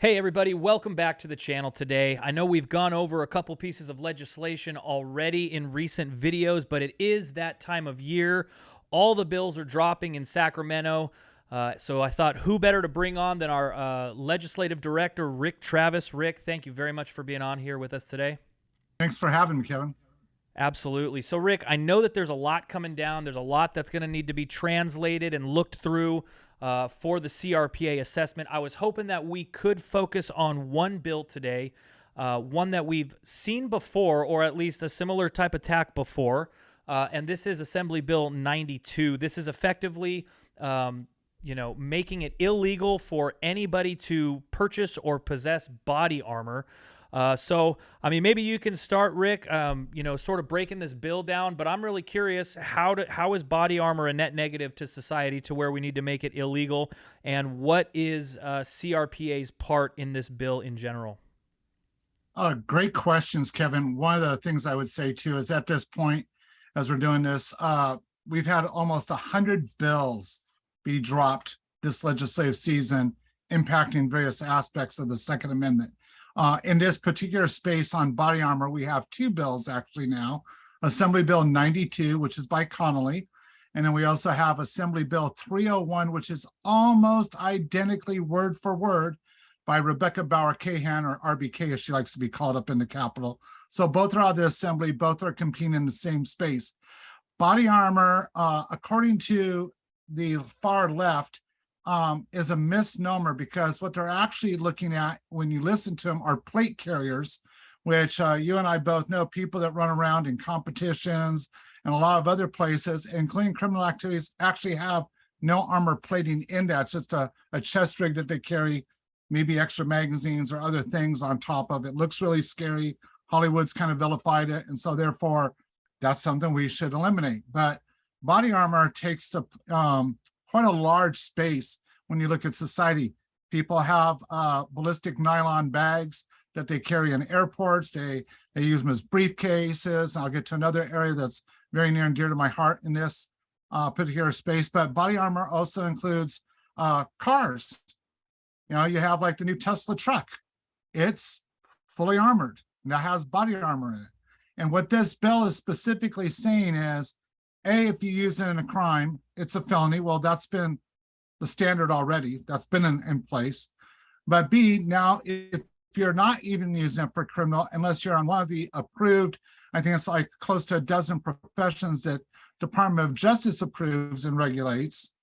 Hey everybody, welcome back to the channel today. I know we've gone over a couple pieces of legislation already in recent videos, but it is that time of year. All the bills are dropping in Sacramento. So I thought who better to bring on than our legislative director, Rick Travis. Rick, thank you very much for being on here with us today. Thanks for having me, Kevin. Absolutely. So, Rick, I know that there's a lot coming down. There's a lot that's going to need to be translated and looked through for the CRPA assessment. I was hoping that we could focus on one bill today, one that we've seen before, or at least a similar type of tack before, and this is Assembly Bill 92. This is effectively making it illegal for anybody to purchase or possess body armor. So, I mean, maybe you can start, Rick, sort of breaking this bill down, but I'm really curious, how is body armor a net negative to society to where we need to make it illegal, and what is CRPA's part in this bill in general? Great questions, Kevin. One of the things I would say, too, is at this point, as we're doing this, we've had almost 100 bills be dropped this legislative season, impacting various aspects of the Second Amendment. In this particular space on body armor, we have two bills actually now. Assembly Bill 92, which is by Connolly, and then we also have Assembly Bill 301, which is almost identically word for word by Rebecca Bauer-Cahan, or RBK as she likes to be called up in the Capitol. So both are out of the Assembly, both are competing in the same space. Body armor, according to the far left, is a misnomer, because what they're actually looking at when you listen to them are plate carriers, which you and I both know, people that run around in competitions and a lot of other places, including criminal activities, actually have no armor plating in that. It's just a chest rig that they carry, maybe extra magazines or other things on top of it. Looks really scary. Hollywood's kind of vilified it, and so therefore that's something we should eliminate. But body armor takes the quite a large space when you look at society. People have ballistic nylon bags that they carry in airports. They use them as briefcases. I'll get to another area that's very near and dear to my heart in this particular space. But body armor also includes cars. You know, you have like the new Tesla truck. It's fully armored. That has body armor in it. And what this bill is specifically saying is, A, if you use it in a crime, it's a felony. Well, that's been the standard already. That's been in place. But B, now if you're not even using it for criminal, unless you're on one of the approved, I think it's like close to a dozen professions that Department of Justice approves and regulates,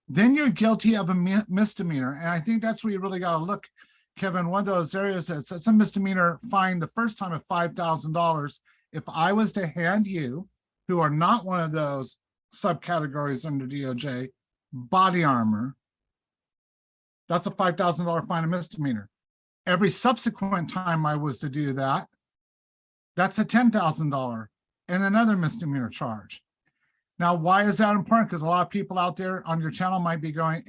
then you're guilty of a misdemeanor. And I think that's where you really got to look, Kevin. One of those areas that's a misdemeanor fine the first time of $5,000. If I was to hand you, who are not one of those subcategories under DOJ, body armor, that's a $5,000 fine, a misdemeanor. Every subsequent time I was to do that, that's a $10,000 and another misdemeanor charge. Now, why is that important? Because a lot of people out there on your channel might be going,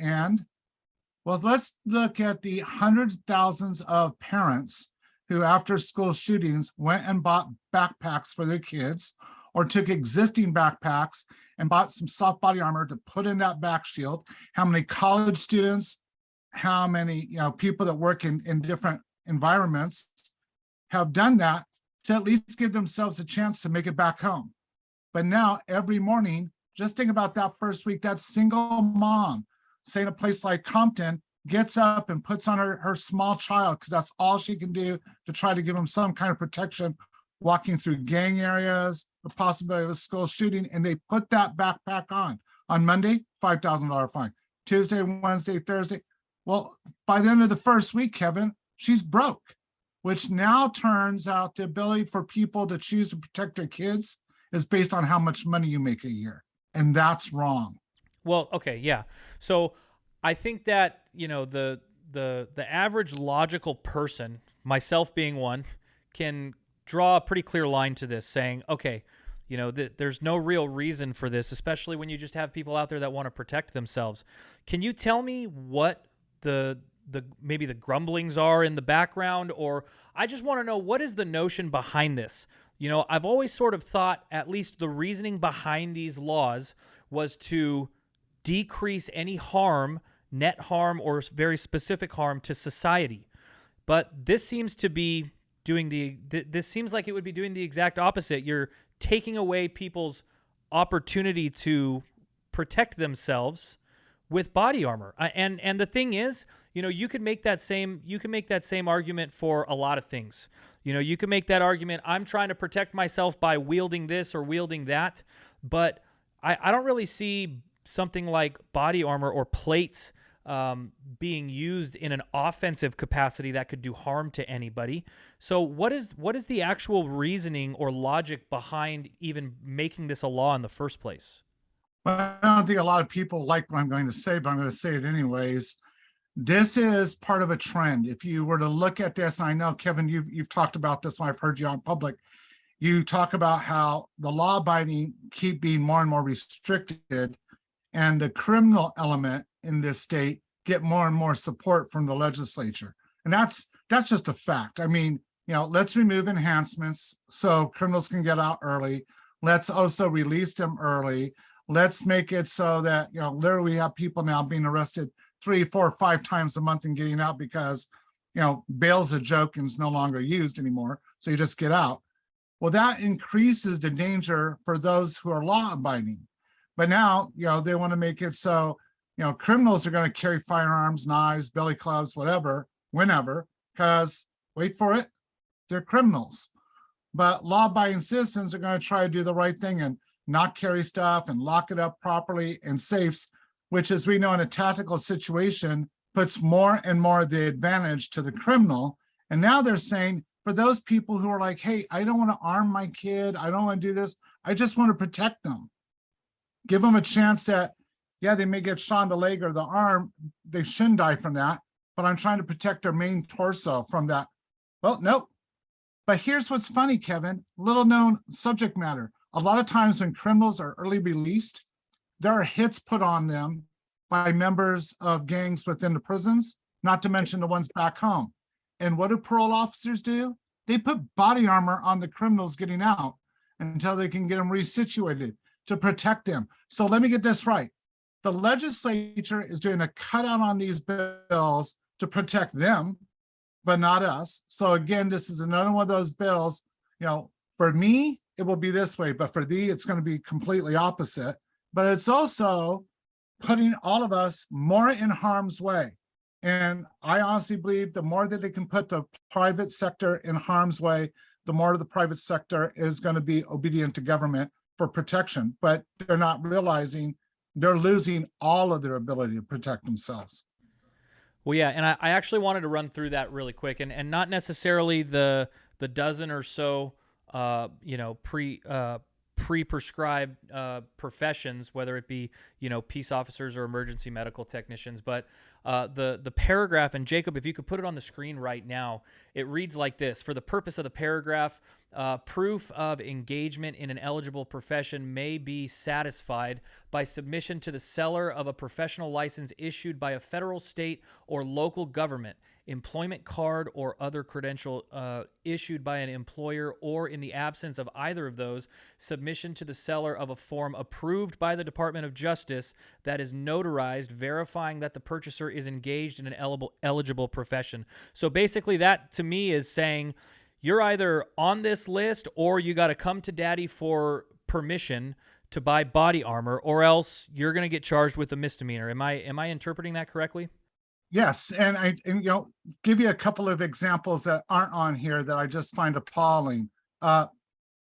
well, let's look at the hundreds of thousands of parents who, after school shootings, went and bought backpacks for their kids, or took existing backpacks and bought some soft body armor to put in that back shield. How many college students, how many people that work in different environments have done that to at least give themselves a chance to make it back home. But now every morning, just think about that first week, that single mom, say in a place like Compton, gets up and puts on her small child, because that's all she can do to try to give them some kind of protection, walking through gang areas, the possibility of a school shooting, and they put that backpack on. On Monday, $5,000 fine. Tuesday, Wednesday, Thursday. Well, by the end of the first week, Kevin, she's broke, which now turns out the ability for people to choose to protect their kids is based on how much money you make a year. And that's wrong. Well, okay, yeah. So I think that, the average logical person, myself being one, can draw a pretty clear line to this, saying, okay, there's no real reason for this, especially when you just have people out there that want to protect themselves. Can you tell me what maybe the grumblings are in the background? Or I just want to know, what is the notion behind this? I've always sort of thought at least the reasoning behind these laws was to decrease any harm, net harm, or very specific harm to society. But this seems to be doing this seems like it would be doing the exact opposite. You're taking away people's opportunity to protect themselves with body armor. And the thing is, you can make that same argument for a lot of things. You can make that argument, I'm trying to protect myself by wielding this or wielding that, but I don't really see something like body armor or plates being used in an offensive capacity that could do harm to anybody. So what is the actual reasoning or logic behind even making this a law in the first place? Well, I don't think a lot of people like what I'm going to say, but I'm going to say it anyways. This is part of a trend. If you were to look at this, and I know, Kevin, you've talked about this when I've heard you on public, you talk about how the law abiding keep being more and more restricted, and the criminal element in this state get more and more support from the legislature. And that's just a fact. I mean, let's remove enhancements so criminals can get out early. Let's also release them early. Let's make it so that, literally we have people now being arrested 3, 4, 5 times a month and getting out because, bail's a joke and is no longer used anymore. So you just get out. Well, that increases the danger for those who are law abiding. But now, they want to make it so, criminals are going to carry firearms, knives, billy clubs, whatever, whenever, because wait for it, they're criminals. But law abiding citizens are going to try to do the right thing and not carry stuff and lock it up properly in safes, which, as we know, in a tactical situation, puts more and more of the advantage to the criminal. And now they're saying, for those people who are like, hey, I don't want to arm my kid, I don't want to do this, I just want to protect them. Give them a chance that, yeah, they may get shot in the leg or the arm, they shouldn't die from that, but I'm trying to protect their main torso from that. Well, nope. But here's what's funny, Kevin, little known subject matter. A lot of times when criminals are early released, there are hits put on them by members of gangs within the prisons, not to mention the ones back home. And what do parole officers do? They put body armor on the criminals getting out until they can get them resituated to protect them. So let me get this right. The legislature is doing a cutout on these bills to protect them, but not us. So again, this is another one of those bills, for me, it will be this way, but for thee, it's going to be completely opposite. But it's also putting all of us more in harm's way. And I honestly believe the more that they can put the private sector in harm's way, the more the private sector is going to be obedient to government for protection. But they're not realizing they're losing all of their ability to protect themselves. Well, yeah, and I actually wanted to run through that really quick, and not necessarily the dozen or so pre-prescribed professions, whether it be peace officers or emergency medical technicians, but the paragraph, and Jacob, if you could put it on the screen right now, it reads like this: for the purpose of the paragraph, proof of engagement in an eligible profession may be satisfied by submission to the seller of a professional license issued by a federal, state, or local government, employment card or other credential issued by an employer, or in the absence of either of those, submission to the seller of a form approved by the Department of Justice that is notarized, verifying that the purchaser is engaged in an eligible profession. So basically that to me is saying you're either on this list or you got to come to daddy for permission to buy body armor, or else you're going to get charged with a misdemeanor. Am I interpreting that correctly? Yes, and give you a couple of examples that aren't on here that I just find appalling.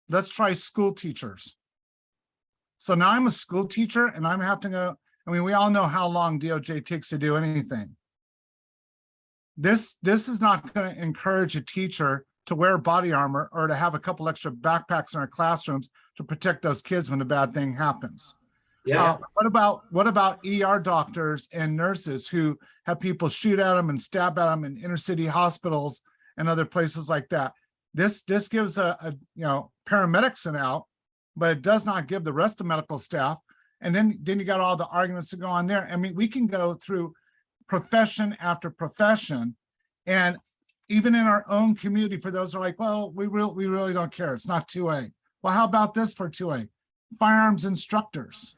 Let's try school teachers. So now I'm a school teacher and I'm having to go, we all know how long DOJ takes to do anything. This is not going to encourage a teacher to wear body armor or to have a couple extra backpacks in our classrooms to protect those kids when a bad thing happens. Yeah. What about ER doctors and nurses who have people shoot at them and stab at them in inner city hospitals and other places like that? This gives a paramedics an out, but it does not give the rest of medical staff. And then you got all the arguments that go on there. We can go through profession after profession, and even in our own community, for those who are like, well, we really don't care, it's not 2A. Well, how about this for 2A? Firearms instructors.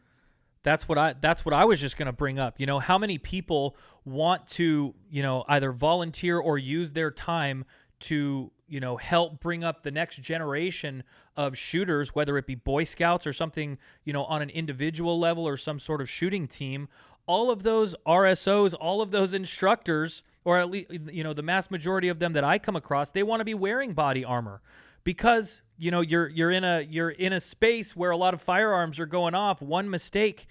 That's what I was just going to bring up. How many people want to, either volunteer or use their time to, help bring up the next generation of shooters, whether it be Boy Scouts or something, on an individual level or some sort of shooting team. All of those RSOs, all of those instructors, or at least, the mass majority of them that I come across, they want to be wearing body armor because, you're in a space where a lot of firearms are going off. One mistake,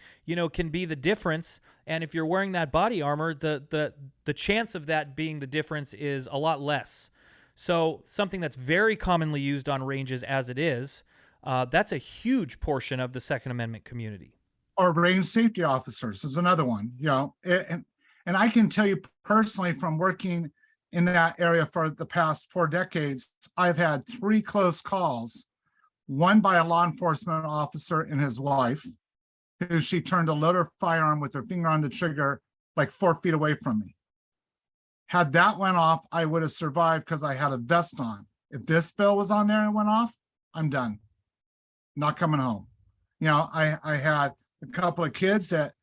can be the difference. And if you're wearing that body armor, the chance of that being the difference is a lot less. So something that's very commonly used on ranges as it is, that's a huge portion of the Second Amendment community. Or range safety officers is another one, and I can tell you personally from working in that area for the past 4 decades, I've had 3 close calls, one by a law enforcement officer and his wife, who she turned a loaded firearm with her finger on the trigger like 4 feet away from me. Had that went off, I would have survived because I had a vest on. If this bill was on there and it went off, I'm done. Not coming home. I had a couple of kids that,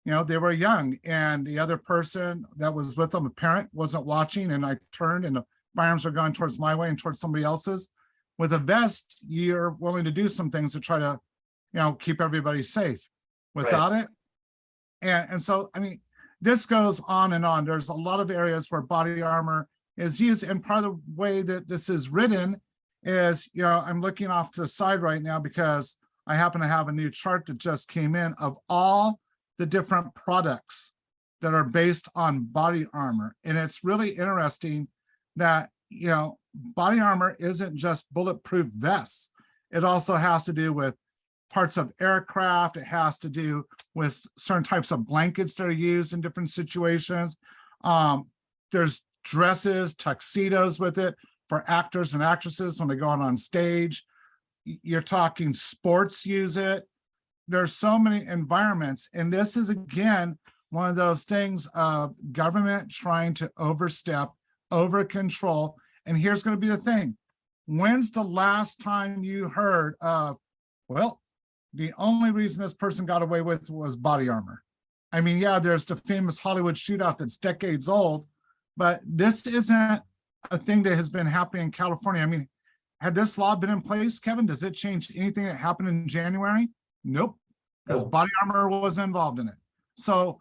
they were young, and the other person that was with them, a parent, wasn't watching, and I turned and the firearms were going towards my way and towards somebody else's. With a vest, you're willing to do some things to try to, keep everybody safe. Without it, and so, this goes on and on. There's a lot of areas where body armor is used, and part of the way that this is written is, I'm looking off to the side right now because I happen to have a new chart that just came in of all the different products that are based on body armor. And it's really interesting that, body armor isn't just bulletproof vests. It also has to do with parts of aircraft. It has to do with certain types of blankets that are used in different situations. There's dresses, tuxedos with it for actors and actresses when they go out on stage. You're talking sports use it. There's so many environments. And this is, again, one of those things of government trying to overstep, over control. And here's going to be the thing. When's the last time you heard of, well, the only reason this person got away with was body armor? There's the famous Hollywood shootout that's decades old, but this isn't a thing that has been happening in California. Had this law been in place, Kevin, does it change anything that happened in January? Nope, because body armor wasn't involved in it. So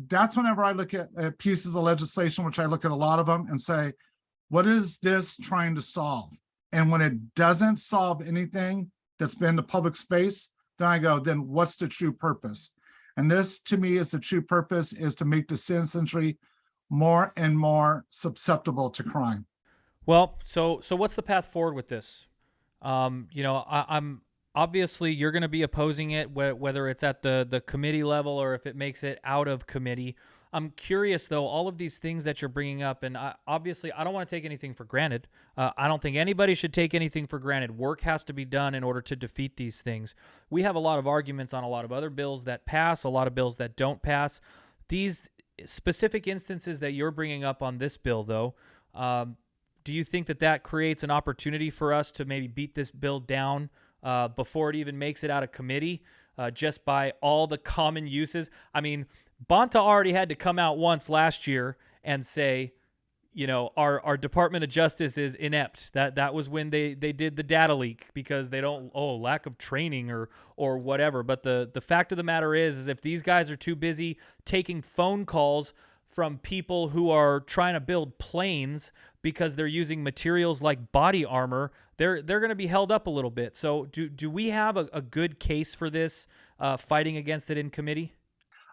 that's whenever I look at pieces of legislation, which I look at a lot of them, and say, what is this trying to solve? And when it doesn't solve anything that's been the public space, then I go, then what's the true purpose? And this, to me, is the true purpose, is to make the citizenry more and more susceptible to crime. Well, so what's the path forward with this? I'm obviously you're going to be opposing it, whether it's at the committee level or if it makes it out of committee. I'm curious, though, all of these things that you're bringing up, and obviously I don't want to take anything for granted. I don't think anybody should take anything for granted. Work has to be done in order to defeat these things. We have a lot of arguments on a lot of other bills that pass, a lot of bills that don't pass. These specific instances that you're bringing up on this bill, though, do you think that creates an opportunity for us to maybe beat this bill down before it even makes it out of committee, just by all the common uses? Bonta already had to come out once last year and say, our Department of Justice is inept. That was when they did the data leak because they don't, lack of training or whatever. But the fact of the matter is if these guys are too busy taking phone calls from people who are trying to build planes because they're using materials like body armor, they're going to be held up a little bit. So do we have a good case for this, fighting against it in committee?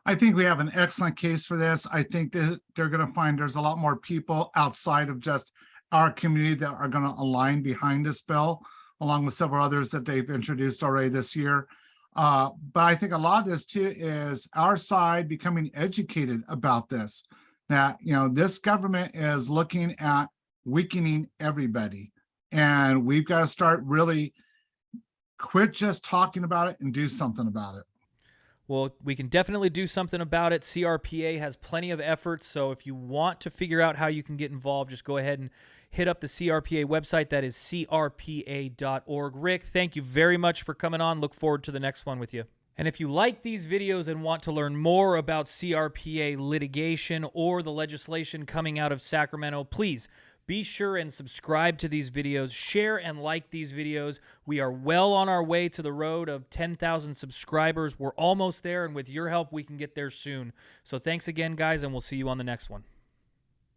I think we have an excellent case for this. I think that they're going to find there's a lot more people outside of just our community that are going to align behind this bill, along with several others that they've introduced already this year. But I think a lot of this too is our side becoming educated about this. That, this government is looking at weakening everybody, and we've got to start really quit just talking about it and do something about it. Well, we can definitely do something about it. CRPA has plenty of efforts, so if you want to figure out how you can get involved, just go ahead and hit up the CRPA website. That is crpa.org. Rick, thank you very much for coming on. Look forward to the next one with you. And if you like these videos and want to learn more about CRPA litigation or the legislation coming out of Sacramento, please be sure and subscribe to these videos, share and like these videos. We are well on our way to the road of 10,000 subscribers. We're almost there, and with your help, we can get there soon. So thanks again, guys, and we'll see you on the next one.